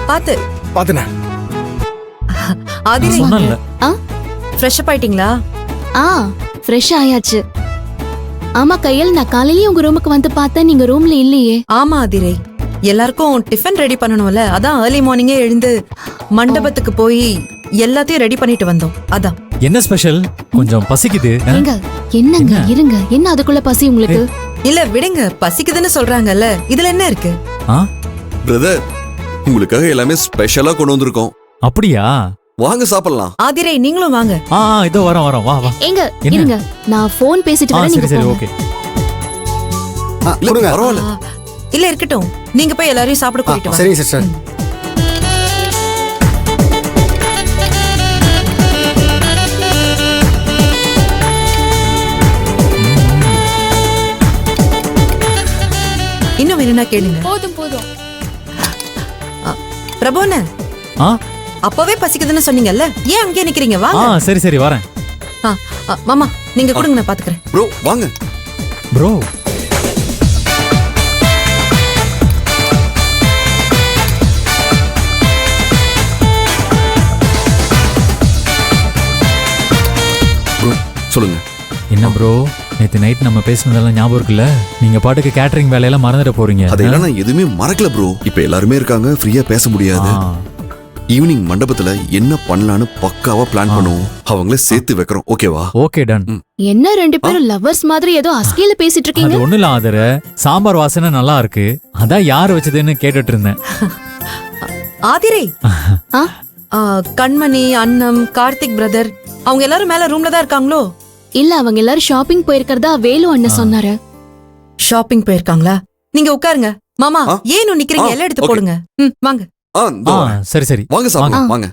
பாத்து பாத்துனே. ஆதிரை சொன்னல. Fresh up ஆயிட்டீங்களா? ஃப்ரெஷ் ஆயாச்சு. ஆமா கையல், நான் காலையிலேயே உங்க ரூமுக்கு வந்து பார்த்தேன், நீங்க ரூம்ல இல்லையே. ஆமா ஆதிரை, எல்லாருக்கும் டிஃபன் ரெடி பண்ணணும்ல, அதான் ஏர்லி மார்னிங்கே எழுந்து மண்டபத்துக்கு போய் எல்லாத்தையும் ரெடி பண்ணிட்டு வந்தோம். அதான். என்ன ஸ்பெஷல்? கொஞ்சம் பசிக்குது. ஏங்க என்னங்க இருங்க, என்ன அதுக்குள்ள பசி உங்களுக்கு? இல்ல விடுங்க, பசிக்குதுன்னு சொல்றாங்கல்ல, இதுல என்ன இருக்கு? பிரதர், உங்களுக்காக எல்லாமே ஸ்பெஷலா கொண்டு வந்திருக்கோம். அப்படியா? வாங்க சாப்பிடலாம். ஆதிரை நீங்களும் வாங்க. இதோ வரோம் வா வா. ஏங்க இருங்க, நான் ஃபோன் பேசிட்டு வரேன், நீங்க சரி போங்க. ஓகே. இல்ல பரவாயில்ல. இல்ல இருக்கட்டும், நீங்க போய் எல்லாரையும் சாப்பிட கூட்டிட்டு வாங்க. சரிங்க சிஸ்டர். இன்னும் வேணும்னா கேளுங்க. போதும் போதும். பிரபோன, அப்பவே பசிக்குதுன்னு சொன்னீங்கல்ல, ஏன் அங்கே நிக்கிறீங்க? வாங்க. சரி சரி வரேன். மாமா நீங்க கொடுங்க, நான் பாத்துக்கிறேன். ப்ரோ வாங்க. ப்ரோ சொல்லுங்க. என்ன ப்ரோ, நேத்து நைட் நம்ம பேசினதெல்லாம் ஞாபகம் இருக்குல்ல? நீங்க பாட்டுக்கு கேட்டரிங் வேலையெல்லாம் மறந்துட போறீங்க. அதெல்லாம் நான் எதுவுமே மறக்கல ப்ரோ. இப்ப எல்லாருமே இருக்காங்க, ஃப்ரீயா பேச முடியாது. ஈவினிங் மண்டபத்துல என்ன பண்ணலான்னு பக்காவா பிளான் பண்ணுவோம். அவங்கள சேர்த்து வைக்கிறோம். ஓகேவா? Okay done. என்ன ரெண்டு பேரும் லவர்ஸ் மாதிரி ஏதோ அஸ்கில பேசிட்டு இருக்கீங்க? அது ஒண்ணு இல்ல ஆதர, சாம்பார் வாசனை நல்லா இருக்கு, அதான் யார் வச்சதுன்னு கேட்டுட்டு இருந்தேன். ஆதிரை, கண்மணி, அண்ணம், கார்த்திக் பிரதர் அவங்க எல்லாரும் மேல ரூம்ல தான் இருக்காங்களோ? இல்ல, அவங்க எல்லாரும் ஷாப்பிங் போயிருக்கிறதா வேலு அண்ணன் சொன்னாரு. ஷாப்பிங் போயிருக்காங்களா? நீங்க உட்காருங்க. மாமா ஏன் நிக்கிறீங்க? எல்லாம் எடுத்து போடுங்க. வாங்க. சரி சரி வாங்க சாப்பிடலாம் வாங்க.